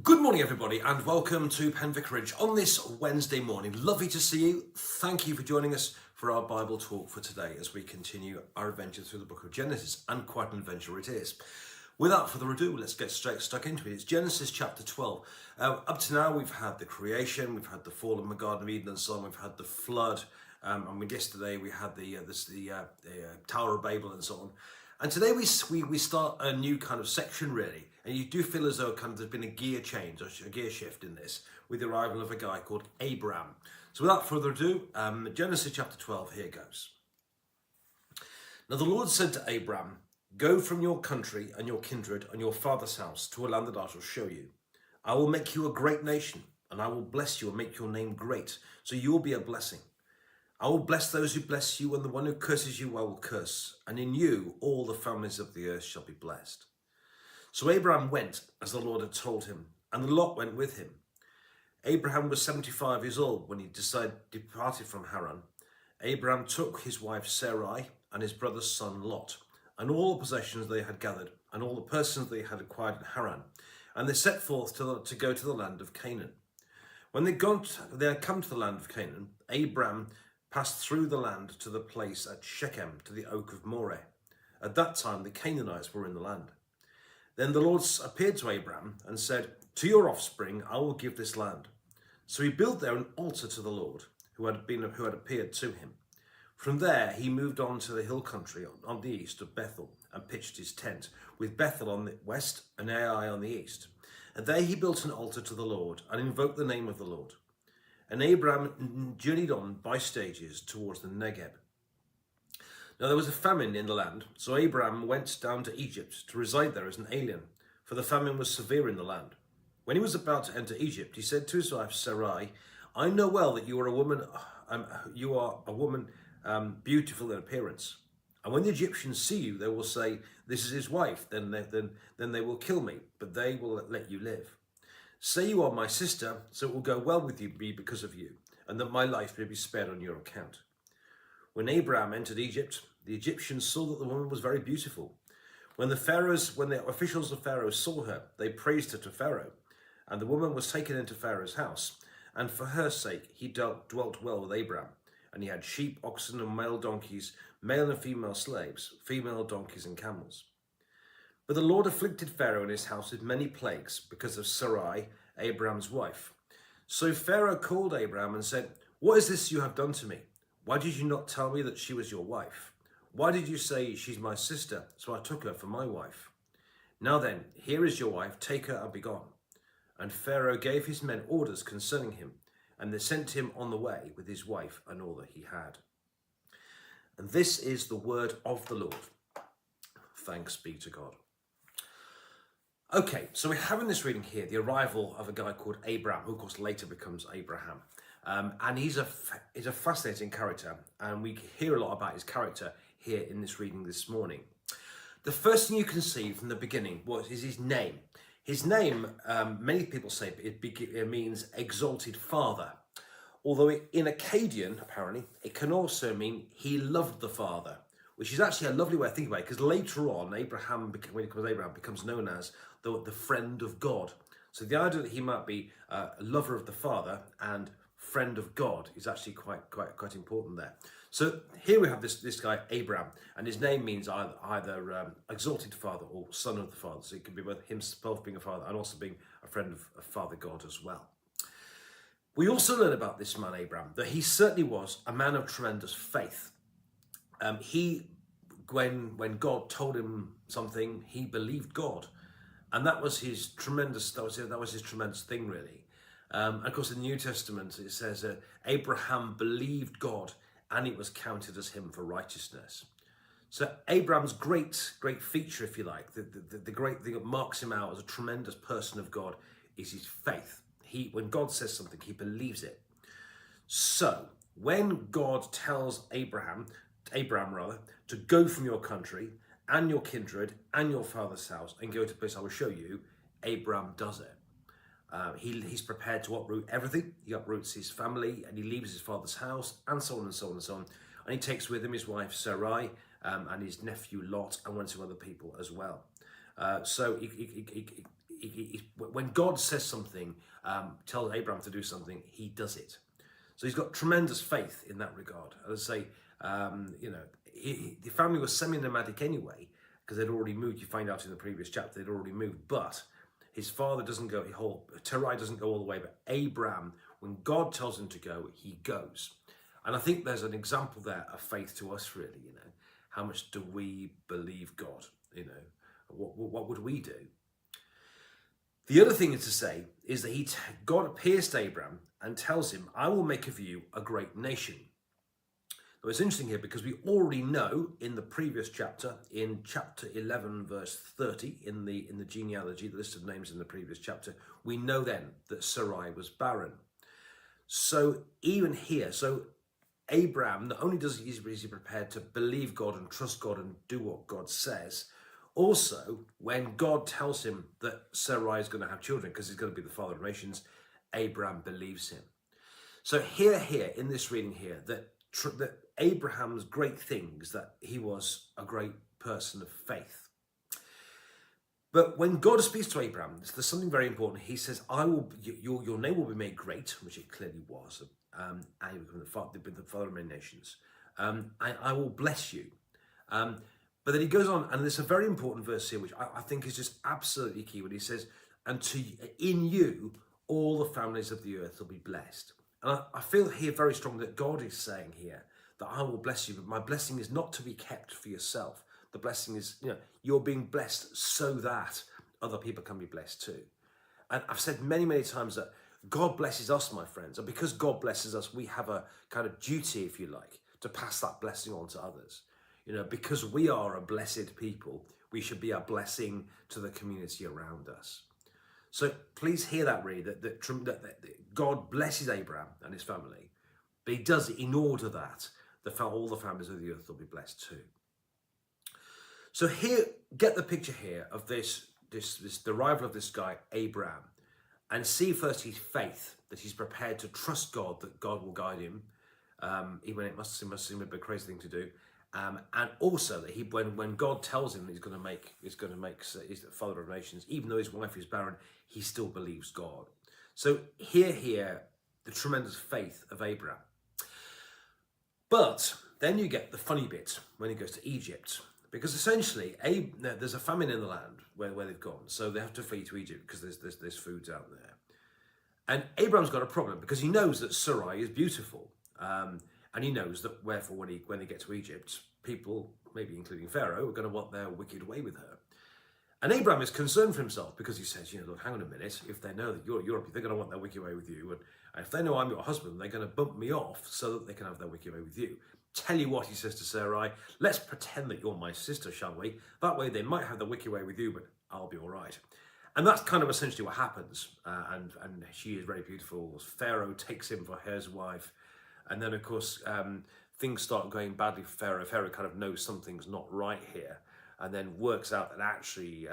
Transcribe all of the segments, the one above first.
Good morning, everybody, and welcome to Penn Vicarage on this Wednesday morning. Lovely to see you. Thank you for joining us for our Bible talk for today as we continue our adventure through the book of Genesis, and quite an adventure it is. Without further ado, let's get stuck into it. It's Genesis chapter 12. Up to now, we've had the creation, we've had the fall of the Garden of Eden and so on, we've had the flood, and yesterday we had the Tower of Babel and so on. And today we start a new kind of section, really, and you do feel as though there's been a gear change, or a gear shift in this, with the arrival of a guy called Abram. So without further ado, Genesis chapter 12, here goes. Now the Lord said to Abram, "Go from your country and your kindred and your father's house to a land that I shall show you. I will make you a great nation, and I will bless you and make your name great, so you will be a blessing. I will bless those who bless you, and the one who curses you I will curse, and in you all the families of the earth shall be blessed." So Abraham went as the Lord had told him, and Lot went with him. Abraham was 75 years old when he departed from Haran. Abraham took his wife Sarai and his brother's son Lot, and all the possessions they had gathered, and all the persons they had acquired in Haran, and they set forth to go to the land of Canaan. When they had come to the land of Canaan, Abraham passed through the land to the place at Shechem, to the oak of Moreh. At that time the Canaanites were in the land. Then the Lord appeared to Abraham and said, "To your offspring I will give this land." So he built there an altar to the Lord, who had appeared to him. From there he moved on to the hill country on the east of Bethel, and pitched his tent, with Bethel on the west and Ai on the east. And there he built an altar to the Lord, and invoked the name of the Lord. And Abraham journeyed on by stages towards the Negeb. Now there was a famine in the land, so Abraham went down to Egypt to reside there as an alien, for the famine was severe in the land. When he was about to enter Egypt, he said to his wife Sarai, "I know well that you are a woman. Beautiful in appearance. And when the Egyptians see you, they will say, 'This is his wife.' Then they will kill me, but they will let you live. Say you are my sister, so it will go well with you because of you, and that my life may be spared on your account." When Abraham entered Egypt, the Egyptians saw that the woman was very beautiful. When the officials of Pharaoh saw her, they praised her to Pharaoh, and the woman was taken into Pharaoh's house, and for her sake he dwelt well with Abraham, and he had sheep, oxen, and male donkeys, male and female slaves, female donkeys and camels. But the Lord afflicted Pharaoh and his house with many plagues because of Sarai, Abraham's wife. So Pharaoh called Abraham and said, "What is this you have done to me? Why did you not tell me that she was your wife? Why did you say, 'She's my sister,' so I took her for my wife? Now then, here is your wife, take her and be gone." And Pharaoh gave his men orders concerning him, and they sent him on the way with his wife and all that he had. And this is the word of the Lord. Thanks be to God. Okay, so we have in this reading here the arrival of a guy called Abram, who of course later becomes Abraham. And he's a fascinating character, and we hear a lot about his character here in this reading this morning. The first thing you can see from the beginning is his name. His name, many people say it means exalted father, although in Akkadian, apparently, it can also mean he loved the father, which is actually a lovely way of thinking about it, because later on, Abraham, when he becomes Abraham, becomes known as the friend of God. So the idea that he might be a lover of the Father and friend of God is actually quite important there. So here we have this guy, Abram, and his name means either exalted father or son of the Father. So it could be both himself being a father and also being a friend of Father God as well. We also learn about this man, Abram, that he certainly was a man of tremendous faith. When God told him something, he believed God, and that was his tremendous thing, really. And of course, in the New Testament, it says Abraham believed God, and it was counted as him for righteousness. So Abraham's great feature, if you like, the great thing that marks him out as a tremendous person of God is his faith. When God says something, he believes it. So when God tells Abraham, to go from your country and your kindred and your father's house and go to a place I will show you, Abraham does it. He's prepared to uproot everything. He uproots his family and he leaves his father's house and so on and so on and so on. And he takes with him his wife Sarai and his nephew Lot and one or two other people as well. So when God says something, tells Abraham to do something, he does it. So he's got tremendous faith in that regard. As I say, the family was semi-nomadic anyway, because they'd already moved. You find out in the previous chapter they'd already moved, but his father doesn't go. Sarai doesn't go all the way, but Abram, when God tells him to go, he goes. And I think there's an example there of faith to us, really. How much do we believe God? What would we do? The other thing to say is that God appears to Abram and tells him, "I will make of you a great nation." Now, it's interesting here because we already know in the previous chapter, in chapter 11, verse 30, in the genealogy, the list of names in the previous chapter, we know then that Sarai was barren. So even here, Abram, not only is he prepared to believe God and trust God and do what God says, also when God tells him that Sarai is going to have children because he's going to be the father of nations, Abram believes him. So here in this reading here, that Abraham's great things, that he was a great person of faith. But when God speaks to Abraham, there's something very important. He says, your name will be made great, which it clearly was, and you will become the father of many nations. And I will bless you. But then he goes on, and there's a very important verse here, which I think is just absolutely key, when he says, "And in you, all the families of the earth will be blessed." And I feel here very strongly that God is saying here that I will bless you, but my blessing is not to be kept for yourself. The blessing is, you're being blessed so that other people can be blessed too. And I've said many, many times that God blesses us, my friends. And because God blesses us, we have a kind of duty, if you like, to pass that blessing on to others. Because we are a blessed people, we should be a blessing to the community around us. So please hear that, really, that God blesses Abraham and his family, but he does it in order that all the families of the earth will be blessed too. So here, get the picture here of the arrival of this guy, Abram, and see first his faith, that he's prepared to trust God, that God will guide him, even when it must seem a bit crazy thing to do. And also that when God tells him that he's going to make he's the father of nations, even though his wife is barren, he still believes God. So here, the tremendous faith of Abraham. But then you get the funny bit when he goes to Egypt, because essentially there's a famine in the land where they've gone, so they have to flee to Egypt because there's food out there. And Abraham's got a problem because he knows that Sarai is beautiful. And he knows that, wherefore, when they get to Egypt, people, maybe including Pharaoh, are going to want their wicked way with her. And Abraham is concerned for himself because he says, look, hang on a minute. If they know that they're going to want their wicked way with you. And if they know I'm your husband, they're going to bump me off so that they can have their wicked way with you. Tell you what, he says to Sarai, let's pretend that you're my sister, shall we? That way they might have their wicked way with you, but I'll be all right. And that's kind of essentially what happens. And she is very beautiful. Pharaoh takes him for his wife. And then, of course, things start going badly for Pharaoh. Pharaoh kind of knows something's not right here, and then works out that actually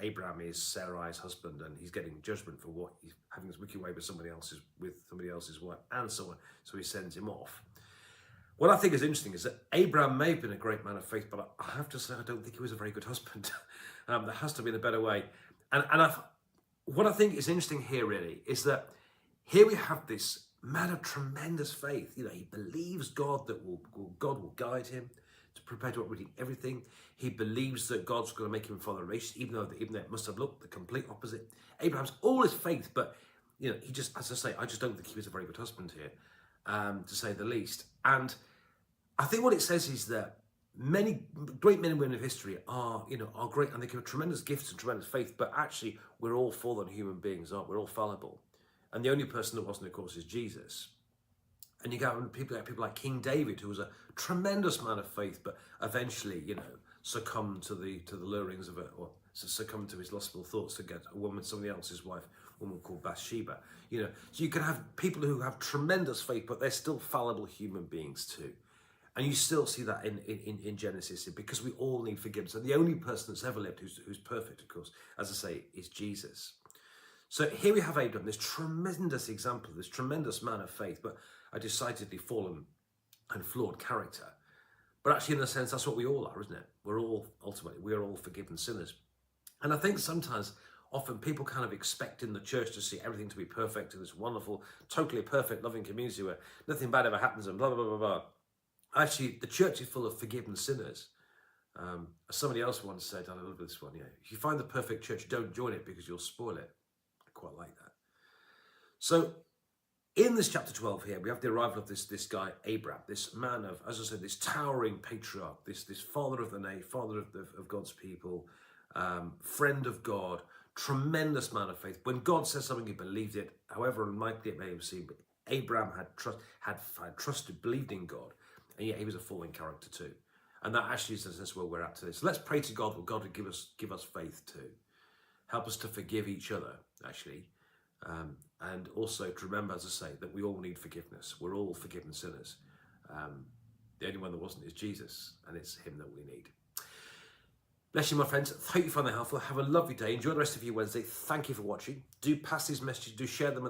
Abraham is Sarai's husband, and he's getting judgment for what he's having his wicked way with somebody else's wife, and so on. So he sends him off. What I think is interesting is that Abraham may have been a great man of faith, but I have to say I don't think he was a very good husband. There has to be a better way. What I think is interesting here really is that here we have this man of tremendous faith. He believes God that God will guide him to prepare to reading everything. He believes that God's going to make him father of nations, even though it must have looked the complete opposite. Abraham's all his faith, but he just, as I say, I just don't think he was a very good husband here, to say the least. And I think what it says is that many great men and women of history are great, and they give tremendous gifts and tremendous faith, but actually we're all fallen human beings, aren't we? We're all fallible. And the only person that wasn't, of course, is Jesus. And you got people like King David, who was a tremendous man of faith, but eventually, succumbed to the lurings of it, or succumbed to his lustful thoughts to get a woman, somebody else's wife, a woman called Bathsheba. So you can have people who have tremendous faith, but they're still fallible human beings too. And you still see that in Genesis, because we all need forgiveness. And the only person that's ever lived who's perfect, of course, as I say, is Jesus. So here we have Abram, this tremendous example, this tremendous man of faith, but a decidedly fallen and flawed character. But actually, in a sense, that's what we all are, isn't it? We're all, ultimately, we're all forgiven sinners. And I think sometimes often people kind of expect in the church to see everything to be perfect and this wonderful, totally perfect, loving community where nothing bad ever happens and blah, blah, blah, blah, blah. Actually, the church is full of forgiven sinners. As somebody else once said, I love this one, if you find the perfect church, don't join it because you'll spoil it. I quite like that. So in this chapter 12 here, we have the arrival of this guy, Abram, this man of, as I said, this towering patriarch, this father of the nation, father of God's people, friend of God, tremendous man of faith. When God says something, he believed it, however unlikely it may have seemed. But Abram had trusted, believed in God, and yet he was a fallen character too. And that actually is this where we're at today. So let's pray to God that God would give us faith too. Help us to forgive each other, actually. And also to remember, as I say, that we all need forgiveness. We're all forgiven sinners. The only one that wasn't is Jesus, and it's him that we need. Bless you, my friends. Hope you find that helpful. Have a lovely day. Enjoy the rest of your Wednesday. Thank you for watching. Do pass these messages. Do share them.